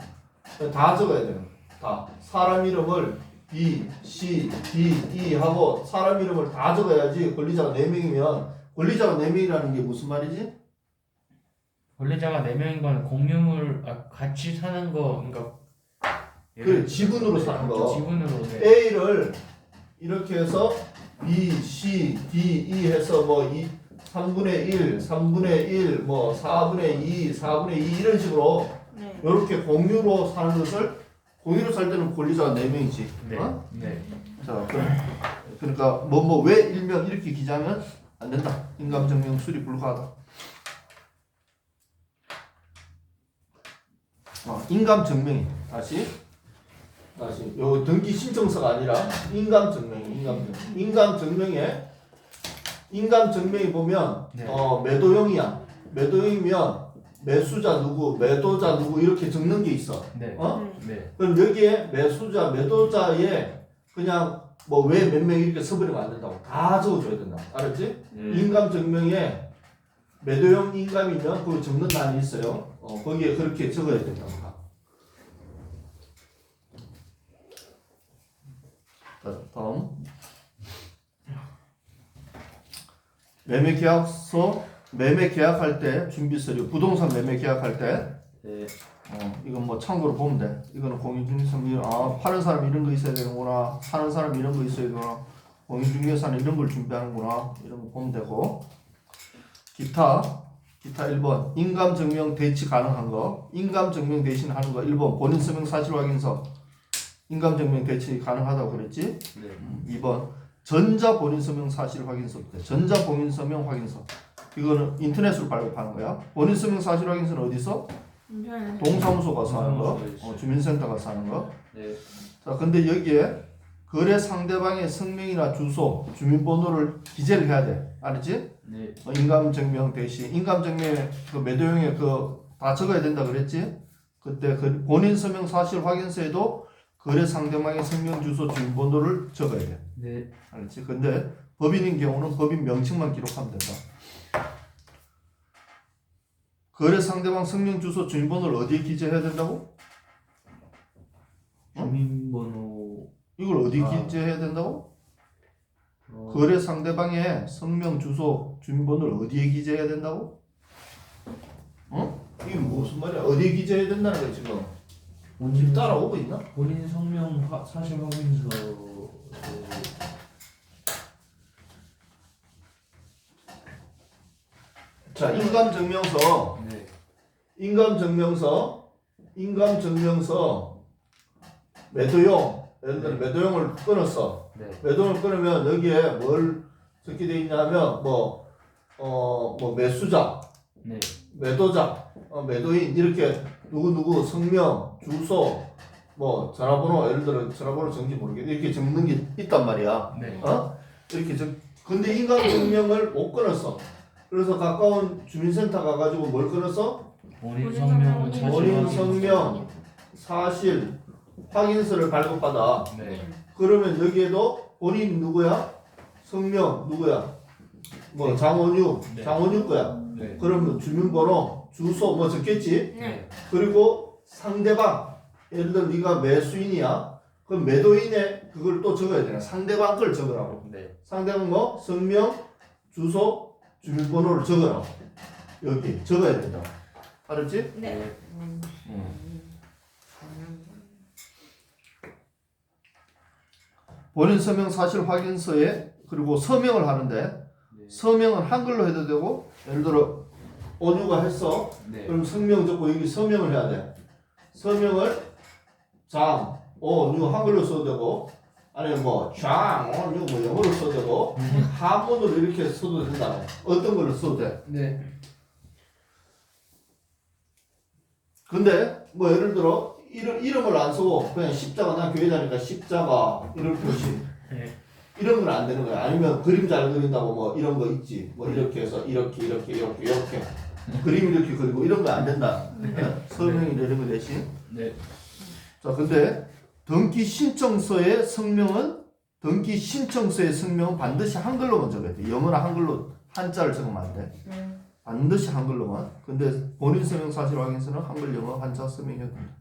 다 적어야 돼요. 다. 사람 이름을 B, C, D, E 하고 사람 이름을 다 적어야지. 권리자가 4명이면 권리자가 4명이라는 게 무슨 말이지? 권리자가 4명인 건 공유물 같이 사는 거 그러니까 그래, 지분으로 사는 거. 지분으로. 네. A를 이렇게 해서 B, C, D, E 해서 뭐 3분의 1, 3분의 1, 뭐 4분의 2, 4분의 2 이런 식으로 네. 이렇게 공유로 사는 것을 공유로 살 때는 권리자가 4명이지. 네. 어? 네. 자, 그러니까 왜 일명 이렇게 기재하면 안 된다. 인감증명 수리 불가하다. 인감증명이 다시 요 등기 신청서가 아니라 인감증명이 보면 네. 매도형이야. 매도형이면 매수자 누구, 매도자 누구 이렇게 적는 게 있어. 네. 네. 그럼 여기에 매도자에 그냥 왜 몇 명 이렇게 써버리면 안 된다고. 다 적어줘야 된다. 알았지? 인감증명에 매도형 인감이면 거기 적는欄이 있어요. 거기에 그렇게 적어야 된다고. 자, 다음. 매매 계약할 때 준비 서류, 부동산 매매 계약할 때 네. 이건 뭐 참고로 보면 돼. 이거는 공인중개사 파는 사람 이런 거 있어야 되는구나. 사는 사람 이런 거 있어야 되구나. 공인중개사는 이런 걸 준비하는구나. 이런 거 보면 되고. 기타 1번 인감증명 대치 가능한 거. 인감증명 대신하는 거 1번 본인서명 사실확인서. 인감증명 대치 가능하다고 그랬지. 네. 2번 전자본인서명 사실확인서. 전자본인서명 확인서. 이거는 인터넷으로 발급하는 거야. 본인서명 사실확인서는 어디서? 동사무소 가서 하는 거, 동사무소에 있어요. 주민센터 가서 하는 거. 네. 자, 근데 여기에 거래 상대방의 성명이나 주소, 주민번호를 기재를 해야 돼. 알았지? 네. 인감증명 대신 인감증명에 그 매도용에 그 다 적어야 된다 그랬지? 그때 그 본인 서명 사실 확인서에도 거래 상대방의 성명, 주소, 주민번호를 적어야 돼. 네. 알았지? 근데 법인인 경우는 법인 명칭만 기록하면 된다. 거래 상대방 성명, 주소, 주민번호를 어디에 기재해야 된다고? 주민번호. 이걸 어디 아. 기재해야 된다고? 어, 거래 상대방의 성명, 주소, 주민번호를 어디에 기재해야 된다고? 이게 무슨 말이야? 어디에 기재해야 된다는 거야 지금? 지금 따라오고 있나? 본인 성명 사실 확인서. 자, 인감증명서, 네. 인감증명서, 매도용, 예를 들어 매도용을 끊었어. 네. 매도용을 끊으면 여기에 뭘 적게 돼 있냐면 뭐 매수자, 네. 매도자, 매도인 이렇게 누구 성명, 주소, 뭐 전화번호 예를 들어 전화번호 정지 모르겠네 이렇게 적는 게 있단 말이야. 네. 이렇게 근데 인감증명을 못 끊었어. 그래서 가까운 주민센터 가가지고 뭘 끊었어? 본인 본인 성명은 성명, 본인 사실 성명, 사실 확인서를 발급받아. 네. 그러면 여기에도 본인 누구야? 성명 누구야? 뭐 장원유, 네. 장원유 거야. 네. 그러면 주민번호, 주소 뭐 적겠지? 네. 그리고 상대방, 예를 들어 네가 매수인이야. 그럼 매도인의 그걸 또 적어야 되나? 상대방 걸 적으라고. 네. 상대방 뭐 성명, 주소, 주민번호를 적으라고. 여기 적어야 된다. 알았지? 네. 본인 서명 사실 확인서에 그리고 서명을 하는데 서명은 한글로 해도 되고 예를 들어 온유가 했어. 네. 그럼 성명 적고 여기 서명을 해야 돼. 서명을 장온유 한글로 써도 되고 아니면 뭐 장온유 뭐 영어로 써도 되고 한문으로 이렇게 써도 된다. 어떤 걸로 써도 돼. 네. 근데 뭐 예를 들어 이름을 안 쓰고 그냥 십자가 난 교회 다니까 십자가 이런 표시 네. 이런 건 안 되는 거야. 아니면 그림 잘 그린다고 뭐 이런 거 있지. 뭐 이렇게 해서 이렇게 그림 이렇게 그리고 이런 거 안 된다. 서명이 이런 거 대신. 네. 자, 근데 등기 신청서의 성명은 반드시 한글로만 적어야 돼. 영어나 한글로 한자를 적으면 안 돼. 반드시 한글로만. 근데 본인 서명 사실 확인서는 한글, 영어, 한자 서명해야 된다.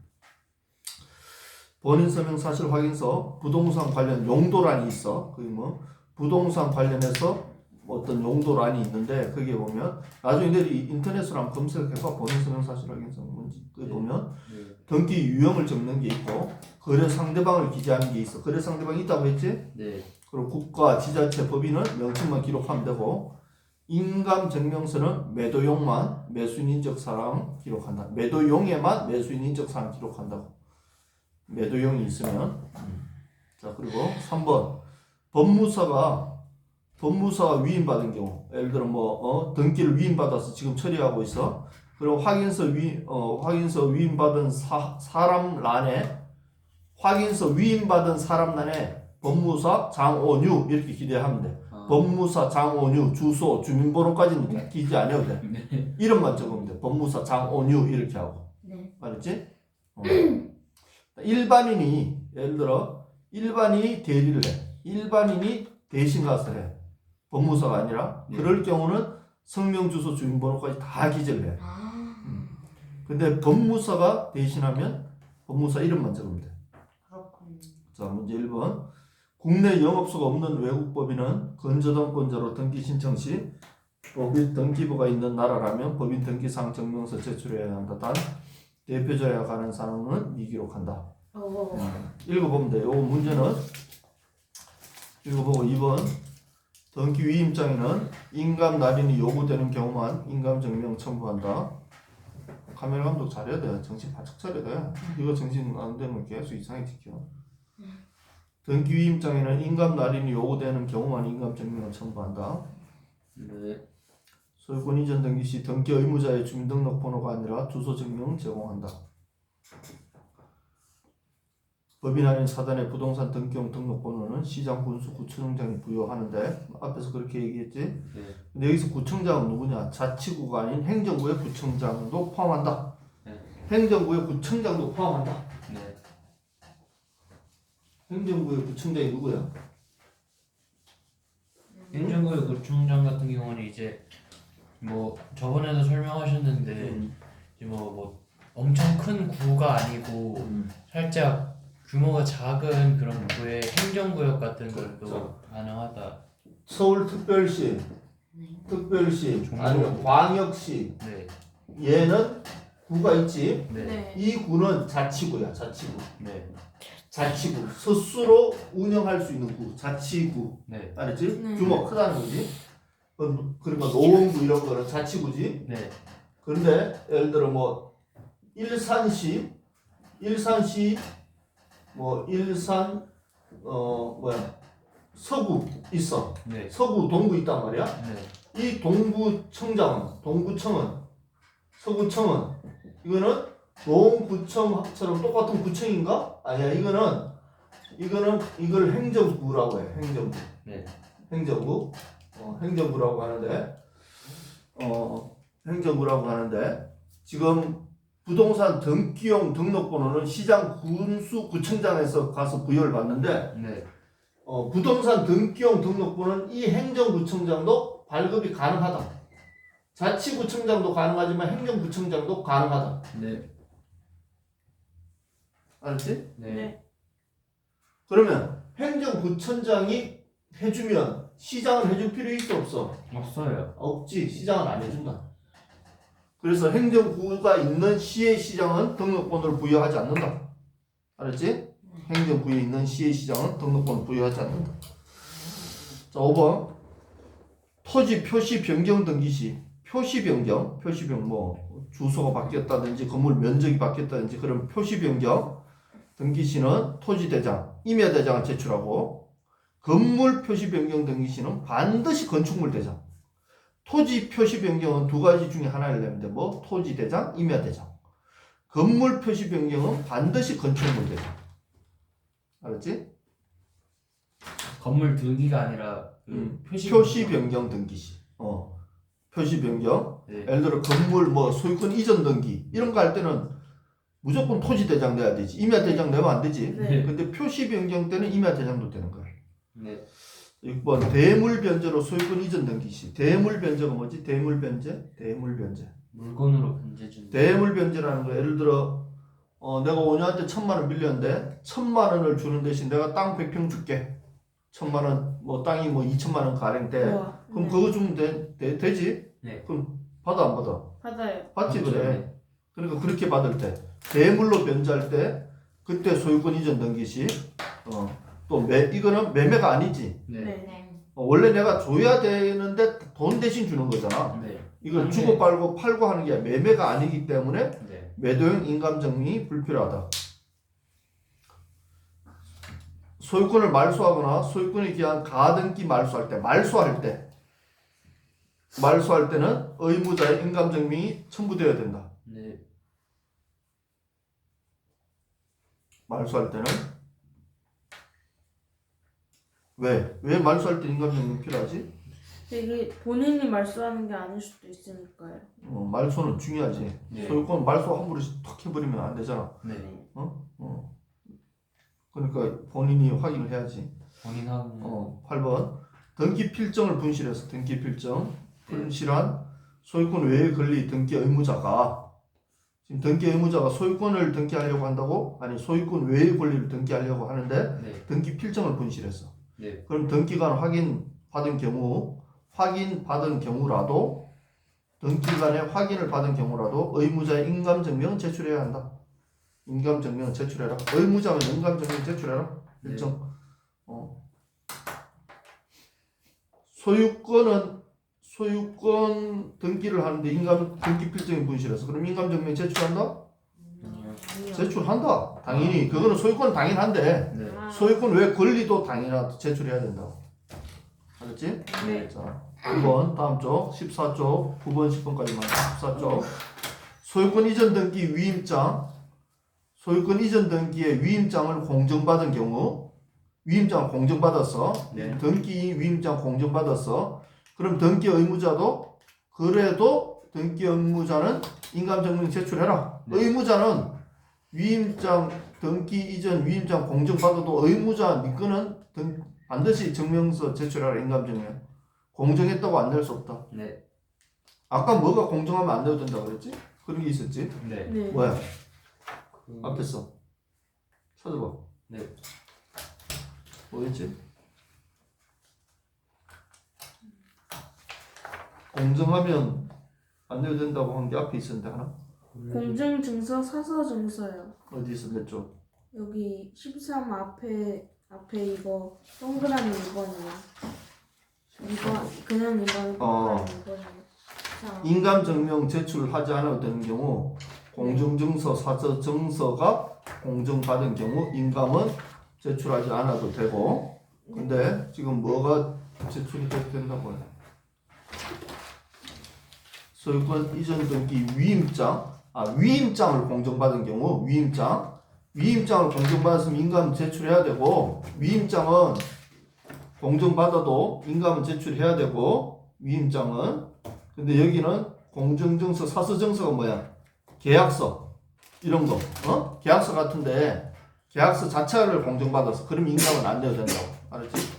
본인 서명 사실 확인서 부동산 관련 용도란이 있어. 그게 뭐 부동산 관련해서 어떤 용도란이 있는데 거기에 보면 나중에 내일 인터넷으로 한번 검색해서 본인 서명 사실 확인서 뭔지 거기 보면 네. 등기 유형을 적는 게 있고 거래 상대방을 기재하는 게 있어. 거래 상대방이 있다고 했지? 네. 그리고 국가, 지자체, 법인은 명칭만 기록하면 되고 인감증명서는 매도용만 매수인 인적 사항 기록한다. 매도용에만 매수인 인적 사항 기록한다고. 매도용이 있으면 자 그리고 3번 법무사가 위임받은 경우 예를 들어 등기를 위임받아서 지금 처리하고 있어. 그리고 확인서 위임받은 사람 란에 법무사 장온유 이렇게 기재하면 돼. 법무사 장온유 주소 주민번호까지는 기재 안 해도 돼. 네. 이름만 적으면 돼. 법무사 장온유 이렇게 하고. 네. 알았지? 일반인이 예를 들어 일반인이 대리를 해. 일반인이 대신 가서 해. 법무사가 아니라 그럴 경우는 성명 주소 주민번호까지 다 기재를 해. 근데 법무사가 대신하면 법무사 이름만 적으면 돼. 그렇군요. 자, 문제 1번. 국내 영업소가 없는 외국 법인은 건조등권자로 등기 신청 시 법인 등기부가 있는 나라라면 법인 등기상 증명서 제출해야 한다. 단 대표자에 관한 사항은 미기록한다. 읽어보면 돼요. 이 문제는 읽어보고 2번 등기 위임장에는 인감 날인이 요구되는 경우만 인감 증명 첨부한다. 카메라 감독 잘해야 돼. 정신 바짝 차려야 돼. 이거 정신 안 되면 계속 이상하게 지켜. 등기 위임장에는 인감 날인이 요구되는 경우만 인감 증명을 첨부한다. 네. 소유권 이전 등기 시 등기 의무자의 주민등록번호가 아니라 주소 증명 제공한다. 법인 아닌 사단의 부동산 등기용 등록번호는 시장, 군수, 구청장이 부여하는데 앞에서 그렇게 얘기했지. 네. 근데 여기서 구청장은 누구냐? 자치구가 아닌 행정구의 구청장도 포함한다. 네. 행정구의 구청장도 포함한다. 네. 행정구의 구청장이 누구야? 행정구의 구청장 같은 경우는 이제 뭐 저번에도 설명하셨는데 이제 뭐 엄청 큰 구가 아니고 살짝 규모가 작은 그런 구의 행정구역 같은 것도 가능하다. 서울특별시, 네. 특별시, 종로. 아니면 광역시 네. 얘는 구가 있지. 네. 네. 이 구는 자치구야, 자치구. 네. 자치구 스스로 운영할 수 있는 구, 자치구. 네. 알았지? 네. 규모가 크다는 거지. 그러니까 노원구 이런 거는 자치구지. 네. 그런데 예를 들어 뭐 일산시 뭐 일산 서구 있어. 네. 서구 동구 있단 말이야. 네. 이 동구청은 서구청은 이거는 노원구청처럼 똑같은 구청인가? 아니야. 이걸 행정구라고 해. 행정구. 네. 행정구. 행정구라고 하는데 지금 부동산 등기용 등록번호는 시장, 군수, 구청장에서 가서 부여를 받는데 네. 부동산 등기용 등록번호는 이 행정구청장도 발급이 가능하다. 자치구청장도 가능하지만 행정구청장도 가능하다. 네. 알았지? 네. 그러면 행정구청장이 해주면 시장은 해줄 필요 있어 없어? 없어요. 없지. 시장은 안 해준다. 그래서 행정구가 있는 시의 시장은 등록번호를 부여하지 않는다. 알았지? 행정구에 있는 시의 시장은 등록번호 부여하지 않는다. 자, 5번. 토지 표시 변경 등기 시 표시 변경 뭐 주소가 바뀌었다든지 건물 면적이 바뀌었다든지 그런 표시 변경 등기 시는 토지 대장, 임야 대장을 제출하고 건물 표시 변경 등기 시는 반드시 건축물 대장. 토지 표시 변경은 두 가지 중에 하나를 내면 돼. 뭐? 토지 대장, 임야 대장. 건물 표시 변경은 반드시 건축물 대장. 알았지? 건물 등기가 아니라 표시 변경 등기 시. 표시 변경. 네. 예를 들어 건물 뭐 소유권 이전 등기 이런 거 할 때는 무조건 토지 대장 내야 되지. 임야 대장 내면 안 되지. 네. 근데 표시 변경 때는 임야 대장도 되는 거야. 네. 6번 대물 변제로 소유권 이전 등기 시. 대물 변제가 뭐지? 대물 변제. 물건으로 변제 준. 대물 변제라는 거 예를 들어 내가 5년한테 1,000만 원 빌렸는데 1,000만 원을 주는 대신 내가 땅 100평 줄게. 1,000만 원 뭐 땅이 뭐 2,000만 원 가량 돼. 우와. 그럼 네. 그거 주면 되지? 네. 그럼 받아 안 받아? 받아요. 받지 맞죠? 그래. 그러니까 그렇게 받을 때 대물로 변제할 때 그때 소유권 이전 등기 시 또 이거는 매매가 아니지. 네. 네. 원래 내가 줘야 되는데 돈 대신 주는 거잖아. 네. 이걸 네. 주고 팔고 하는 게 매매가 아니기 때문에 네. 매도형 인감증명이 불필요하다. 소유권을 말소하거나 소유권에 기한 가등기 말소할 때는 의무자의 인감증명이 첨부되어야 된다. 네. 말소할 때는 왜 말소할 때 인감증명이 필요하지? 이게 본인이 말소하는 게 아닐 수도 있으니까요. 말소는 중요하지. 네. 소유권 말소 함부로 탁 해버리면 안 되잖아. 네. 그러니까 본인이 확인을 해야지. 본인 확인. 8번 등기 필정을 분실해서 등기 필정 분실한 소유권 외의 권리 등기 의무자가 지금 등기 의무자가 소유권을 등기하려고 한다고? 아니 소유권 외의 권리를 등기하려고 하는데 네. 등기 필정을 분실했어. 네. 그럼 등기관 확인받은 경우라도 등기관의 확인을 받은 경우라도 의무자의 인감증명 제출해야 한다. 인감증명 제출해라. 의무자는 인감증명 제출해라. 네. 일정. 소유권 등기를 하는데 등기 필정이 분실해서 그럼 인감증명 제출한다? 아니요. 제출한다. 당연히 그거는 소유권 당연한데 네. 아, 소유권 외 권리도 당연히 제출해야 된다고. 알았지? 알았지? 네. 자, 9번 다음 쪽 14쪽 9번 10번까지만 14쪽 소유권 이전 등기 위임장 소유권 이전 등기의 위임장을 공정받은 경우 위임장을 공정받았어 네. 등기 위임장 공정받았어 그럼 등기 의무자도 그래도 등기 의무자는 인감증명 제출해라 네. 의무자는 위임장 등기 이전 위임장 공정받아도 의무자 니꺼는 반드시 증명서 제출하라 인감증명 공정했다고 안 될 수 없다 네. 아까 뭐가 공정하면 안 돼도 된다 그랬지? 그런 게 있었지? 네. 네. 뭐야? 그... 앞에 써 찾아봐 네. 뭐였지? 공정하면 안 돼도 된다고 한 게 앞에 있었는데 하나? 공증증서 사서증서요. 어디 있어 몇 쪽? 여기 13 앞에 이거 동그라미 2번이요. 이거 그냥 2번 어. 동그라미 2번이요. 자, 인감증명 제출하지 않아도 되는 경우 공정증서 사서증서가 공정받은 경우 인감은 제출하지 않아도 되고 근데 지금 뭐가 제출이 된다고 해? 소유권 이전 등기 위임장을 공정받은 경우 위임장을 공정받았으면 인감 제출해야 되고 위임장은 공정받아도 인감은 제출해야 되고 위임장은 근데 여기는 공정증서 사서증서가 뭐야? 계약서 이런 거 계약서 같은데 계약서 자체를 공정받았어 그럼 인감은 안 돼도 된다고 알았지?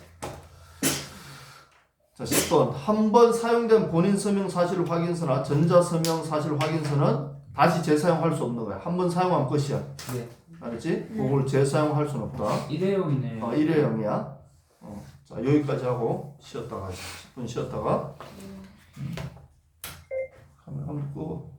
자 10번 한 번 사용된 본인 서명 사실 확인서나 전자 서명 사실 확인서는 다시 재사용할 수 없는 거야 한 번 사용하면 끝이야 네. 알았지? 그걸 재사용할 수는 없다 일회용이네요. 일회용이야 자 여기까지 하고 쉬었다가 10분 쉬었다가 카메라 한번 끄고